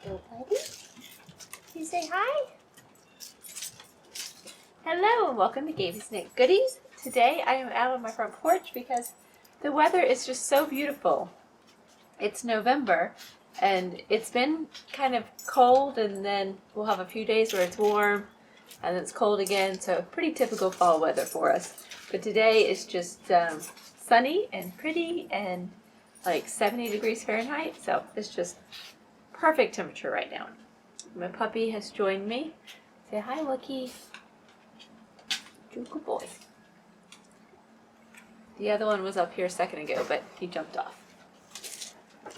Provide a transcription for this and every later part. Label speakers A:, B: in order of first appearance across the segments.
A: Go, buddy. You say hi? Hello and welcome to Gabie's Knit Goodies. Today I am out on my front porch because the weather is just so beautiful. It's November and it's been kind of cold, and then we'll have a few days where it's warm and then it's cold again, so pretty typical fall weather for us. But today is just sunny and pretty and like 70 degrees Fahrenheit, so it's just perfect temperature right now. My puppy has joined me. Say hi, Wookie. Good boy. The other one was up here a second ago, but he jumped off.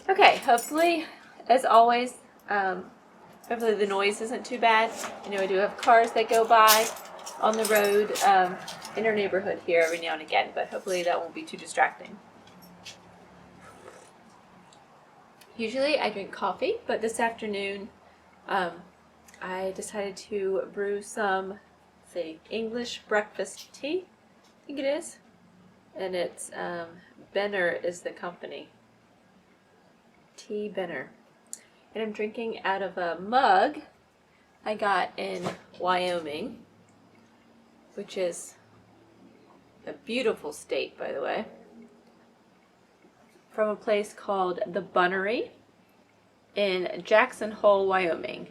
A: Okay, hopefully, as always, hopefully the noise isn't too bad. I know I do have cars that go by on the road in our neighborhood here every now and again, but hopefully that won't be too distracting. Usually I drink coffee, but this afternoon I decided to brew some, say, English breakfast tea, I think it is, and it's Benner is the company, Tea Benner, and I'm drinking out of a mug I got in Wyoming, which is a beautiful state, by the way, from a place called the Bunnery in Jackson Hole, Wyoming.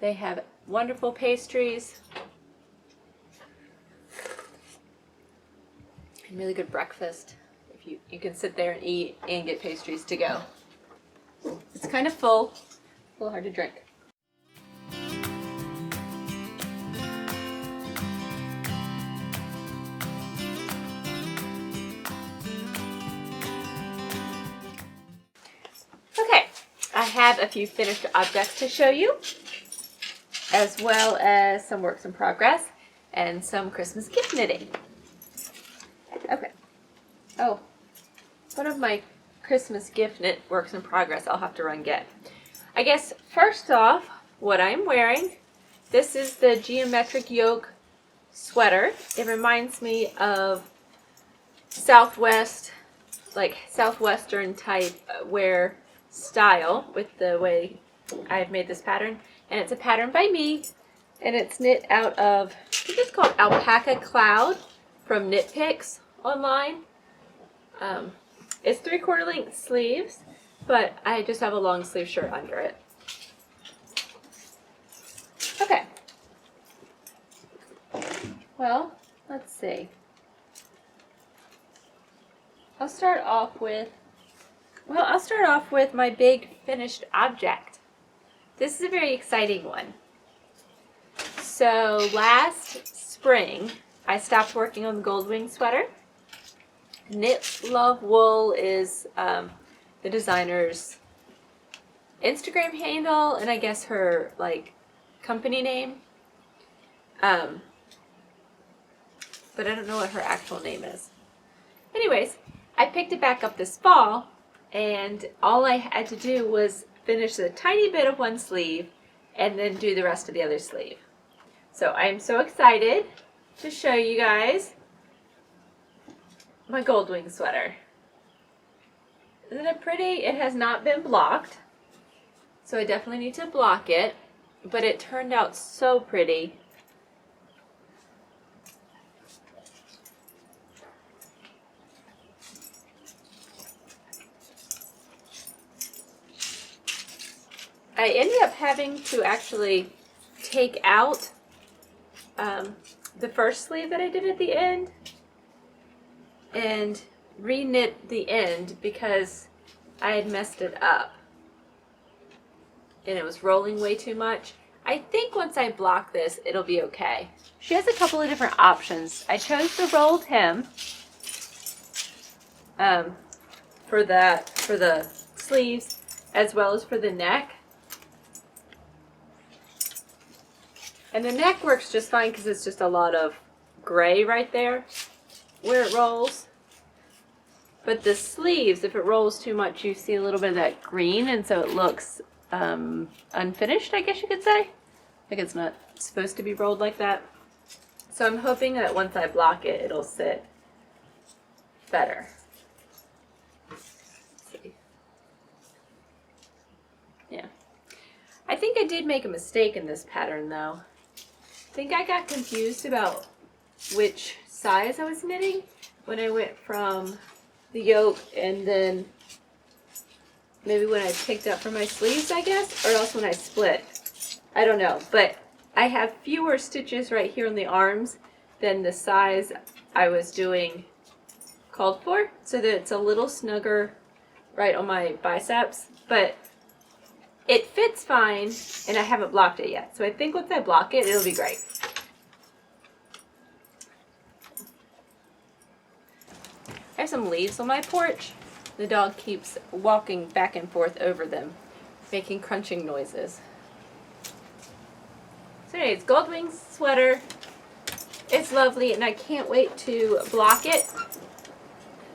A: They have wonderful pastries and really good breakfast. If you can sit there and eat and get pastries to go. It's kind of full, a little hard to drink. Okay, I have a few finished objects to show you, as well as some works in progress and some Christmas gift knitting. Okay. Oh, one of my Christmas gift knit works in progress I'll have to run get. I guess first off, what I'm wearing, this is the geometric yoke sweater. It reminds me of Southwest, like Southwestern type wear style with the way I've made this pattern. And it's a pattern by me, and it's knit out of, I think it's called Alpaca Cloud from Knit Picks online. It's 3/4 length sleeves, but I just have a long sleeve shirt under it. Okay. Well, let's see. I'll start off with my big finished object. This is a very exciting one. So last spring, I stopped working on the Goldwing Sweater. Knit.Love.Wool is the designer's Instagram handle, and I guess her like company name. But I don't know what her actual name is. Anyways, I picked it back up this fall, and all I had to do was finish a tiny bit of one sleeve and then do the rest of the other sleeve. So I'm so excited to show you guys my Goldwing sweater. Isn't it pretty? It has not been blocked, so I definitely need to block it, but it turned out so pretty. I ended up having to actually take out the first sleeve that I did at the end and re-knit the end because I had messed it up and it was rolling way too much. I think once I block this, it'll be okay. She has a couple of different options. I chose the rolled hem for the sleeves as well as for the neck. And the neck works just fine because it's just a lot of gray right there where it rolls. But the sleeves, if it rolls too much, you see a little bit of that green, and so it looks unfinished, I guess you could say. Like it's not supposed to be rolled like that. So I'm hoping that once I block it, it'll sit better. Let's see. I think I did make a mistake in this pattern though. I think I got confused about which size I was knitting when I went from the yoke and then maybe when I picked up for my sleeves, I guess, or else when I split. I don't know, but I have fewer stitches right here on the arms than the size I was doing called for, so that it's a little snugger right on my biceps, but it fits fine and I haven't blocked it yet. So I think once I block it, it'll be great. I have some leaves on my porch. The dog keeps walking back and forth over them, making crunching noises. So anyways, Goldwing Sweater. It's lovely and I can't wait to block it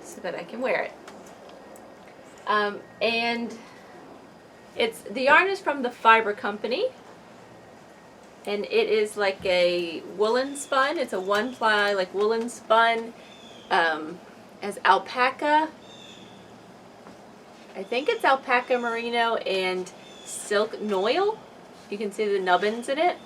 A: so that I can wear it. And the yarn is from the Fiber Company, and it is like a woolen spun. It's a one ply like woolen spun, as alpaca. I think it's alpaca merino and silk noil. You can see the nubbins in it.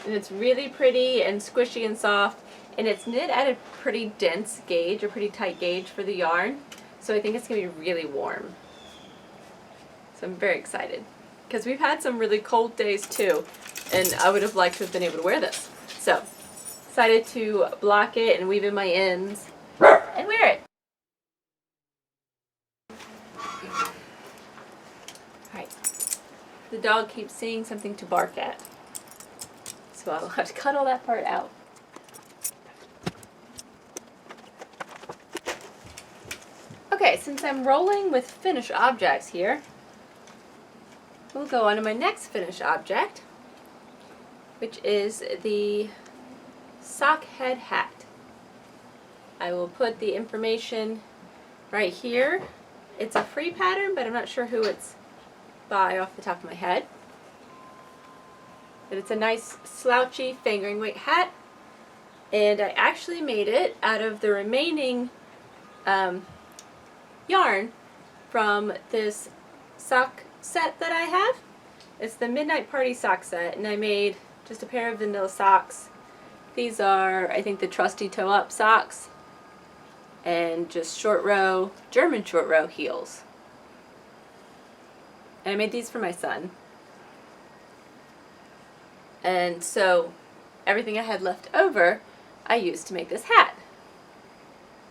A: And it's really pretty and squishy and soft, and it's knit at a pretty dense gauge, a pretty tight gauge for the yarn. So I think it's going to be really warm. So I'm very excited. Because we've had some really cold days too, and I would have liked to have been able to wear this. So, excited to block it and weave in my ends and wear it. Alright. The dog keeps seeing something to bark at. So I'll have to cut all that part out. Okay, since I'm rolling with finished objects here, we'll go on to my next finished object, which is the Sockhead Hat. I will put the information right here. It's a free pattern, but I'm not sure who it's by off the top of my head. But it's a nice slouchy fingering weight hat, and I actually made it out of the remaining yarn from this sock set that I have. It's the Midnight Party sock set, and I made just a pair of vanilla socks. These are, I think, the trusty toe-up socks, and just short row, German short row heels. And I made these for my son. And so everything I had left over, I used to make this hat.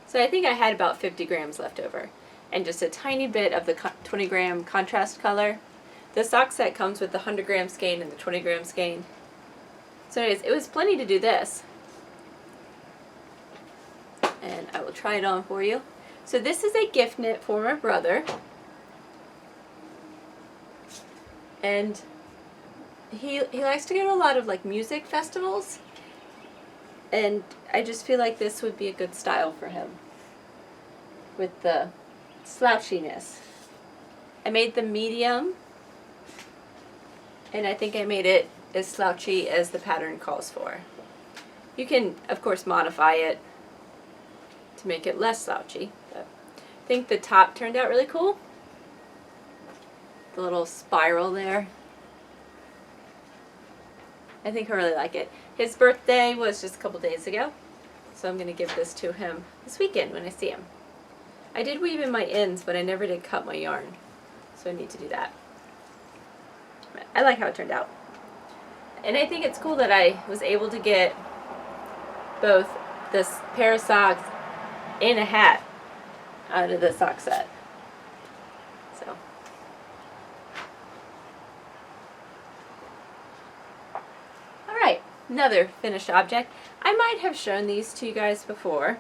A: So I think I had about 50 grams left over, and just a tiny bit of the 20 gram contrast color. The sock set comes with the 100 gram skein and the 20 gram skein. So anyways, it was plenty to do this. And I will try it on for you. So this is a gift knit for my brother. And he likes to go to a lot of like music festivals, and I just feel like this would be a good style for him with the slouchiness. I made the medium, and I think I made it as slouchy as the pattern calls for. You can of course modify it to make it less slouchy, but I think the top turned out really cool. The little spiral there. I think I really like it. His birthday was just a couple days ago, so I'm going to give this to him this weekend when I see him. I did weave in my ends, but I never did cut my yarn, so I need to do that. But I like how it turned out. And I think it's cool that I was able to get both this pair of socks and a hat out of the sock set. So. Alright, another finished object. I might have shown these to you guys before,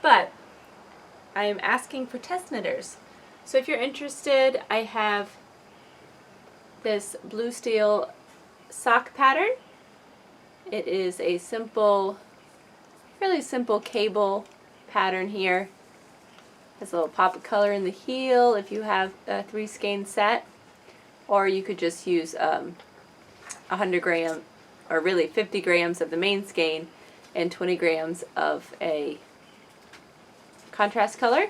A: but I am asking for test knitters. So if you're interested, I have this blue steel sock pattern. It is a simple, really simple cable pattern here. Has a little pop of color in the heel if you have a 3 skein set, or you could just use 100 gram, or really 50 grams of the main skein and 20 grams of a contrast color.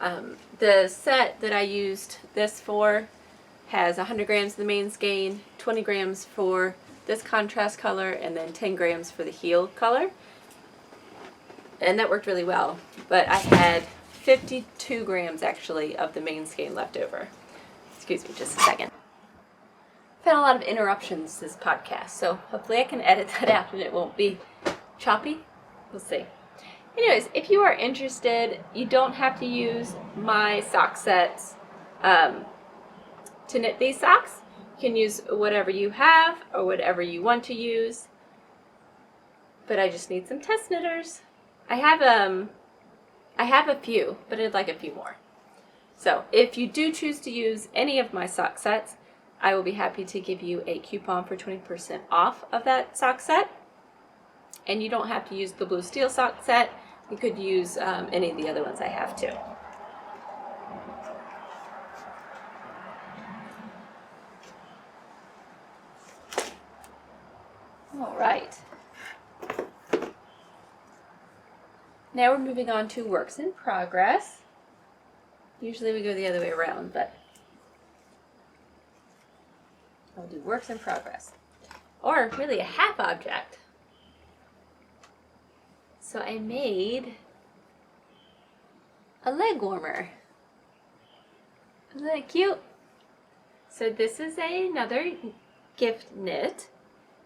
A: The set that I used this for has 100 grams of the main skein, 20 grams for this contrast color, and then 10 grams for the heel color. And that worked really well. But I had 52 grams actually of the main skein left over. Excuse me just a second. I've had a lot of interruptions this podcast, so hopefully I can edit that out and it won't be choppy. We'll see. Anyways, if you are interested, you don't have to use my sock sets to knit these socks. You can use whatever you have or whatever you want to use. But I just need some test knitters. I have a few, but I'd like a few more. So if you do choose to use any of my sock sets, I will be happy to give you a coupon for 20% off of that sock set. And you don't have to use the blue steel sock set. You could use any of the other ones I have too. All right. Now we're moving on to works in progress. Usually we go the other way around, but I'll do works in progress. Or really a half object. So I made a leg warmer. Isn't that cute? So this is another gift knit,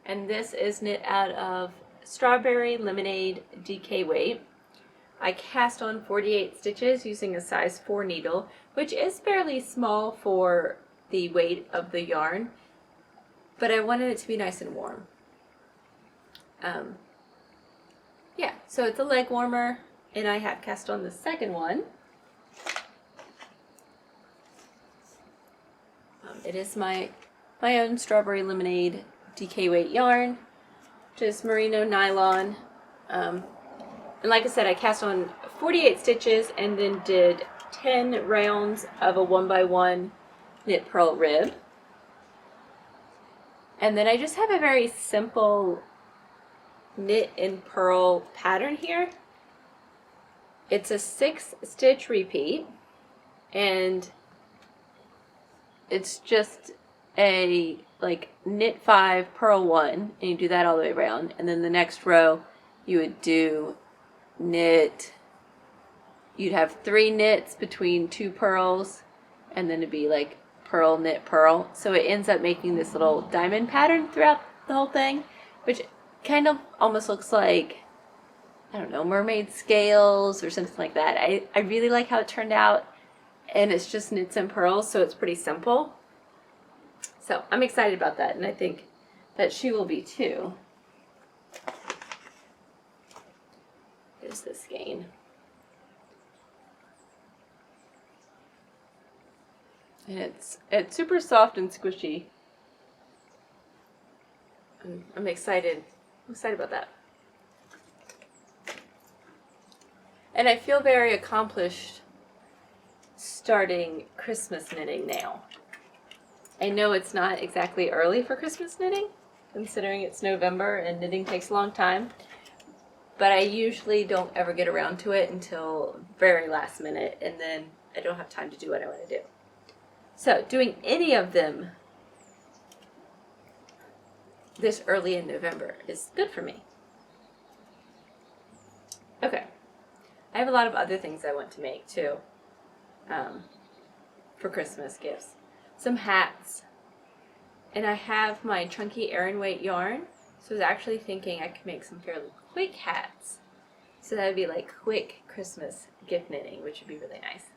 A: and this is knit out of Strawberry Lemonade DK weight. I cast on 48 stitches using a size 4 needle, which is fairly small for the weight of the yarn, but I wanted it to be nice and warm. Yeah, so it's a leg warmer, and I have cast on the second one. It is my own Strawberry Lemonade DK weight yarn, just merino nylon. And like I said, I cast on 48 stitches and then did 10 rounds of a 1x1 knit purl rib. And then I just have a very simple knit and purl pattern here. It's a 6-stitch repeat, and it's just a knit 5, purl 1, and you do that all the way around, and then the next row you would do knit, you'd have 3 knits between 2 purls, and then it'd be like purl, knit, purl. So it ends up making this little diamond pattern throughout the whole thing, which kind of almost looks like, I don't know, mermaid scales or something like that. I really like how it turned out, and it's just knits and purls, so it's pretty simple. So I'm excited about that, and I think that she will be too. Here's the skein. And it's super soft and squishy. I'm excited. I'm excited about that. And I feel very accomplished starting Christmas knitting now. I know it's not exactly early for Christmas knitting, considering it's November and knitting takes a long time, but I usually don't ever get around to it until very last minute, and then I don't have time to do what I want to do. So doing any of them this early in November is good for me. Okay, I have a lot of other things I want to make too for Christmas gifts. Some hats, and I have my chunky Aran weight yarn, so I was actually thinking I could make some fairly quick hats. So that would be like quick Christmas gift knitting, which would be really nice.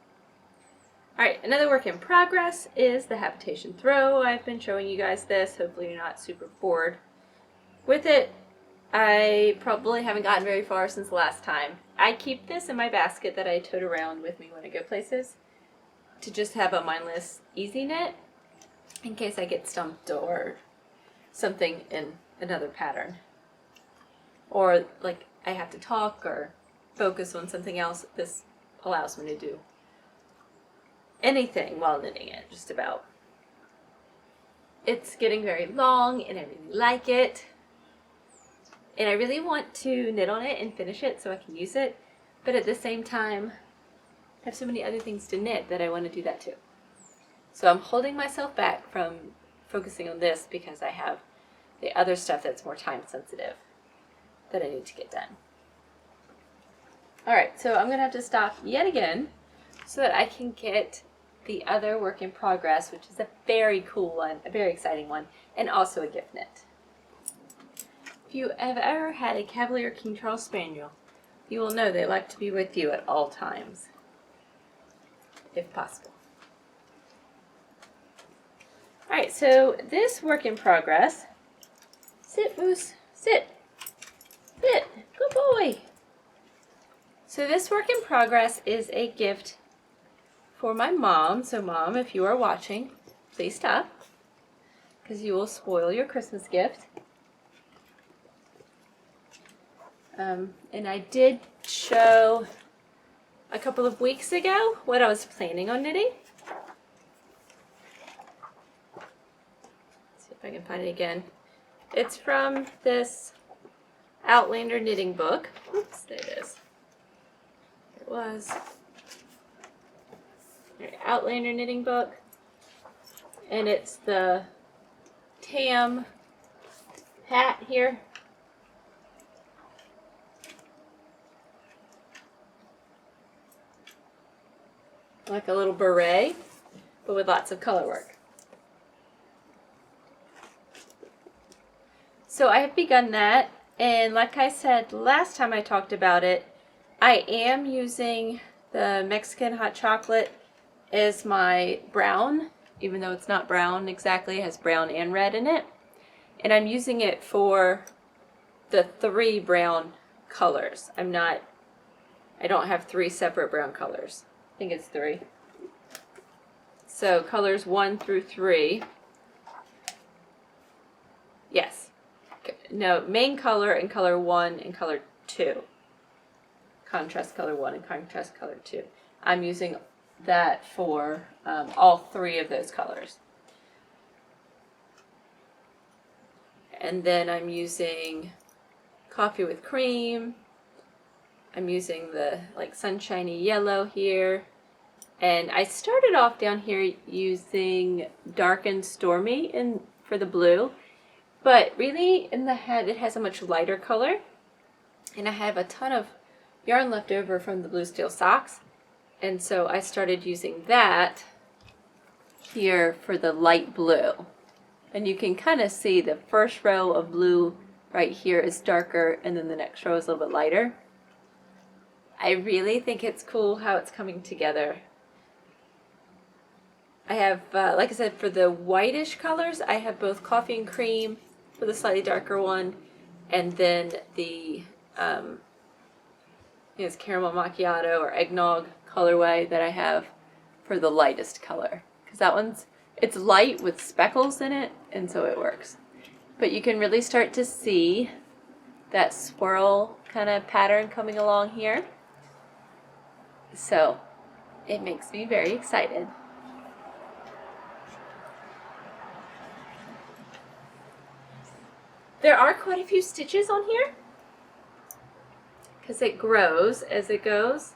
A: Alright, another work in progress is the Habitation throw. I've been showing you guys this. Hopefully you're not super bored with it. I probably haven't gotten very far since the last time. I keep this in my basket that I tote around with me when I go places to just have a mindless easy knit in case I get stumped or something in another pattern. Or like I have to talk or focus on something else. This allows me to do anything while knitting it, just about. It's getting very long and I really like it. And I really want to knit on it and finish it so I can use it. But at the same time, have so many other things to knit that I want to do that too. So I'm holding myself back from focusing on this because I have the other stuff that's more time sensitive that I need to get done. Alright, so I'm going to have to stop yet again so that I can get the other work in progress, which is a very cool one, a very exciting one, and also a gift knit. If you have ever had a Cavalier King Charles Spaniel, you will know they like to be with you at all times, if possible. Alright, so this work in progress, sit Moose, sit, good boy. So this work in progress is a gift for my mom. So Mom, if you are watching, please stop, because you will spoil your Christmas gift. And I did show a couple of weeks ago what I was planning on knitting. Let's see if I can find it again. It's from this Outlander Knitting book. Oops, there it is. It was Outlander Knitting book, and it's the tam hat here. Like a little beret, but with lots of color work. So I have begun that, and like I said last time I talked about it, I am using the Mexican hot chocolate as my brown, even though it's not brown exactly, it has brown and red in it. And I'm using it for the 3 brown colors. I don't have 3 separate brown colors. I think it's 3. So colors 1 through 3. Yes. No, main color and color 1 and color 2. Contrast color 1 and contrast color 2. I'm using that for all 3 of those colors. And then I'm using coffee with cream. I'm using the like sunshiny yellow here. And I started off down here using dark and stormy for the blue. But really in the head it has a much lighter color. And I have a ton of yarn left over from the blue steel socks. And so I started using that here for the light blue. And you can kind of see the first row of blue right here is darker, and then the next row is a little bit lighter. I really think it's cool how it's coming together. I have, like I said, for the whitish colors, I have both coffee and cream for the slightly darker one, and then the it's caramel macchiato or eggnog colorway that I have for the lightest color. Because that one's, it's light with speckles in it, and so it works. But you can really start to see that swirl kind of pattern coming along here. So it makes me very excited. There are quite a few stitches on here because it grows as it goes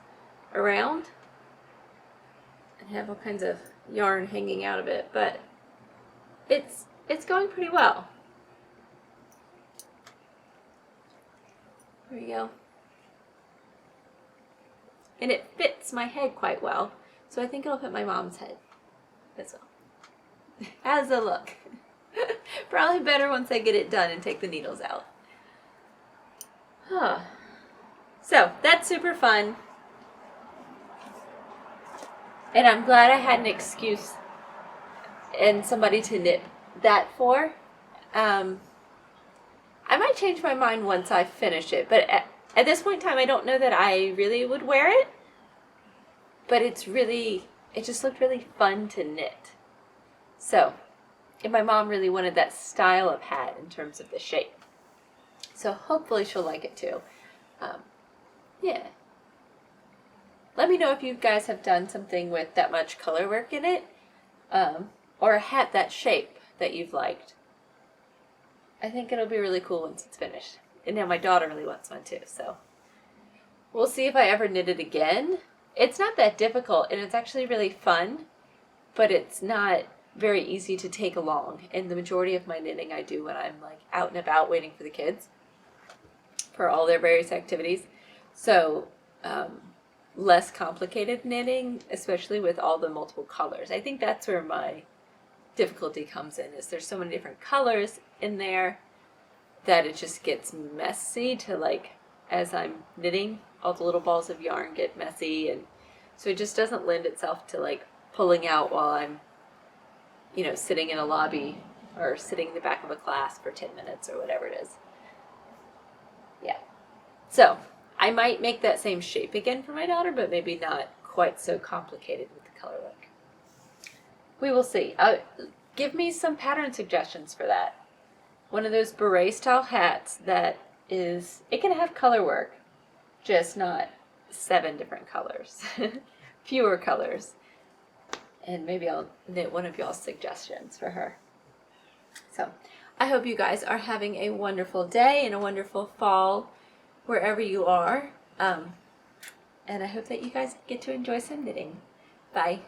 A: around. And have all kinds of yarn hanging out of it, but it's going pretty well. There we go. And it fits my head quite well, so I think it'll fit my mom's head as well. As a look. Probably better once I get it done and take the needles out. So that's super fun. And I'm glad I had an excuse and somebody to knit that for. I might change my mind once I finish it, but at this point in time I don't know that I really would wear it. But it just looked really fun to knit. So, and my mom really wanted that style of hat in terms of the shape. So hopefully she'll like it too. Yeah. Let me know if you guys have done something with that much color work in it, or a hat that shape that you've liked. I think it'll be really cool once it's finished. And now my daughter really wants one too, so we'll see if I ever knit it again. it's not that difficult, and it's actually really fun, but it's not very easy to take along. And the majority of my knitting I do when I'm like out and about waiting for the kids for all their various activities. So less complicated knitting, especially with all the multiple colors. I think that's where my difficulty comes in, is there's so many different colors in there that it just gets messy to, like, as I'm knitting, all the little balls of yarn get messy, and so it just doesn't lend itself to like pulling out while I'm, you know, sitting in a lobby or sitting in the back of a class for 10 minutes or whatever it is. Yeah. So I might make that same shape again for my daughter, but maybe not quite so complicated with the color work. We will see. Give me some pattern suggestions for that. One of those beret style hats that is, it can have color work, just not 7 different colors, fewer colors. And maybe I'll knit one of y'all's suggestions for her. So I hope you guys are having a wonderful day and a wonderful fall wherever you are. And I hope that you guys get to enjoy some knitting. Bye.